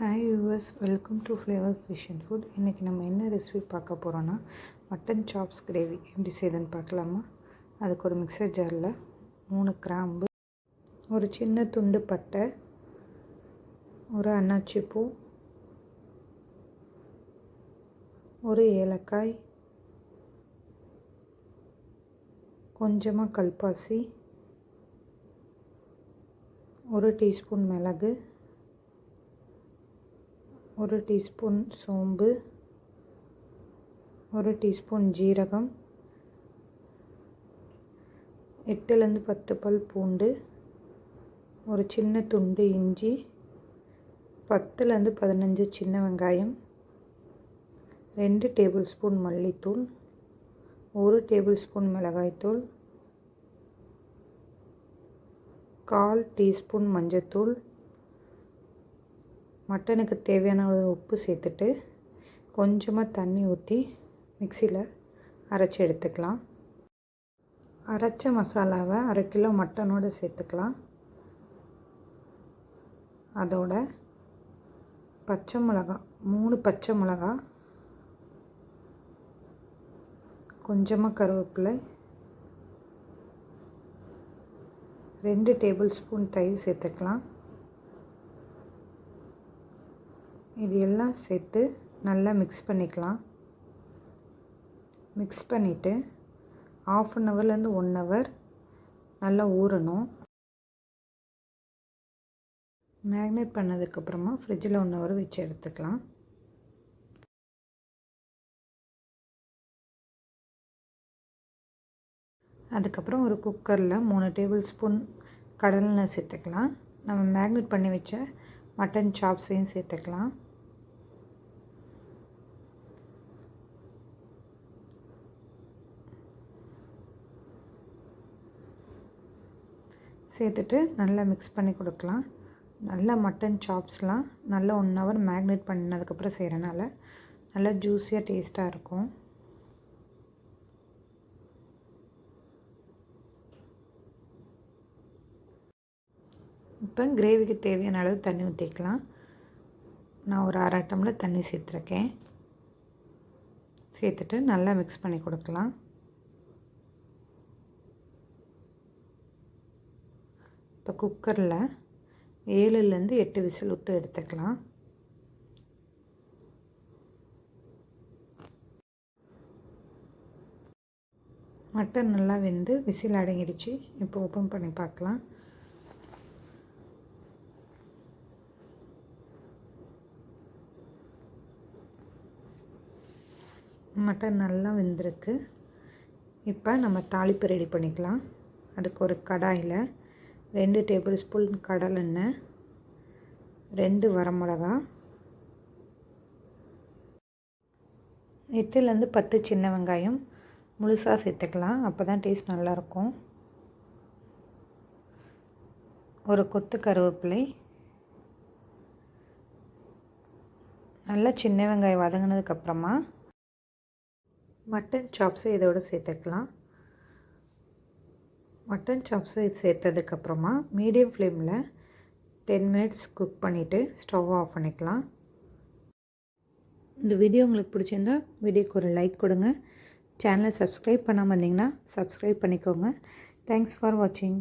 Hi viewers, welcome to flavour fish and food. இன்றைக்கி நம்ம என்ன ரெசிபி பார்க்க போகிறோன்னா மட்டன் சாப்ஸ் கிரேவி எப்படி செய்யுதுன்னு பார்க்கலாமா. அதுக்கு ஒரு மிக்சர் ஜாரில் 3 கிராம்பு, ஒரு சின்ன துண்டு பட்டை, ஒரு அன்னாச்சி பூ, ஒரு ஏலக்காய், கொஞ்சமாக கல்பாசி, ஒரு டீஸ்பூன் மிளகு, ஒரு டீஸ்பூன் சோம்பு, ஒரு டீஸ்பூன் ஜீரகம், 8லேருந்து 10 பல் பூண்டு, ஒரு சின்ன துண்டு இஞ்சி, 10லேருந்து 15 சின்ன வெங்காயம், 2 டேபிள் ஸ்பூன் மல்லித்தூள், 1 டேபிள் ஸ்பூன் மிளகாய்த்தூள், 1/4 டீஸ்பூன் மஞ்சத்தூள், மட்டனுக்கு தேவையான உப்பு சேர்த்துட்டு கொஞ்சமாக தண்ணி ஊற்றி மிக்சியில் அரைச்சி எடுத்துக்கலாம். அரைச்ச மசாலாவை 1/2 கிலோ மட்டனோடு சேர்த்துக்கலாம். அதோட பச்சை மிளகா 3 பச்சை மிளகா, கொஞ்சமாக கருவேப்பிலை, 2 டேபிள் ஸ்பூன் தயிர் சேர்த்துக்கலாம். இது எல்லாம் சேர்த்து நல்லா மிக்ஸ் பண்ணிக்கலாம். மிக்ஸ் பண்ணிவிட்டு 1/2 ஹவர்லேருந்து 1 ஹவர் நல்லா ஊறணும். மேக்னேட் பண்ணதுக்கப்புறமா ஃப்ரிட்ஜில் 1 ஹவர் வச்சு எடுத்துக்கலாம். அதுக்கப்புறம் ஒரு குக்கரில் 3 டேபிள் ஸ்பூன் கடலெண்ணெய் சேர்த்துக்கலாம். நம்ம மேக்னேட் பண்ணி வச்ச மட்டன் சாப்ஸையும் சேர்த்துக்கலாம். சேர்த்துட்டு நல்லா மிக்ஸ் பண்ணி கொடுக்கலாம். நல்லா மட்டன் சாப்ஸ்லாம் நல்லா 1 ஹவர் மேக்னேட் பண்ணதுக்கப்புறம் செய்கிறனால நல்லா ஜூஸியாக டேஸ்ட்டாக இருக்கும். இப்போ கிரேவிக்கு தேவையான அளவு தண்ணி ஊற்றிக்கலாம். நான் ஒரு 1/2 டம்ளர் தண்ணி சேர்த்துருக்கேன். சேர்த்துட்டு நல்லா மிக்ஸ் பண்ணி கொடுக்கலாம். இப்போ குக்கரில் 7லேருந்து 8 விசில் விட்டு எடுத்துக்கலாம். மட்டன் நல்லா வெந்து விசில் அடங்கிடுச்சு. இப்போ ஓப்பன் பண்ணி பார்க்கலாம். மட்டன் நல்லா வெந்திருக்கு. இப்போ நம்ம தாளிப்பு ரெடி பண்ணிக்கலாம். அதுக்கு ஒரு கடாயில் 2 டேபிள் ஸ்பூன் கடலெண்ணெய், 2 வரமிளகா, 8லேருந்து 10 சின்ன வெங்காயம் முழுசாக சேர்த்துக்கலாம். அப்போ தான் டேஸ்ட் நல்லாயிருக்கும். ஒரு கொத்து கருவேப்பிலை, நல்லா சின்ன வெங்காயம் வதங்கினதுக்கப்புறமா மட்டன் சாப்ஸை இதோடு சேர்த்துக்கலாம். மட்டன் சாப்ஸை சேர்த்ததுக்கப்புறமா மீடியம் ஃப்ளேமில் 10 மினிட்ஸ் குக் பண்ணிவிட்டு ஸ்டவ் ஆஃப் பண்ணிக்கலாம். இந்த வீடியோ உங்களுக்கு பிடிச்சிருந்தா வீடியோக்கு ஒரு லைக் கொடுங்க. சேனலை சப்ஸ்கிரைப் பண்ணாமல் இருந்தீங்கன்னா சப்ஸ்கிரைப் பண்ணிக்கோங்க. தேங்க்ஸ் ஃபார் வாட்சிங்.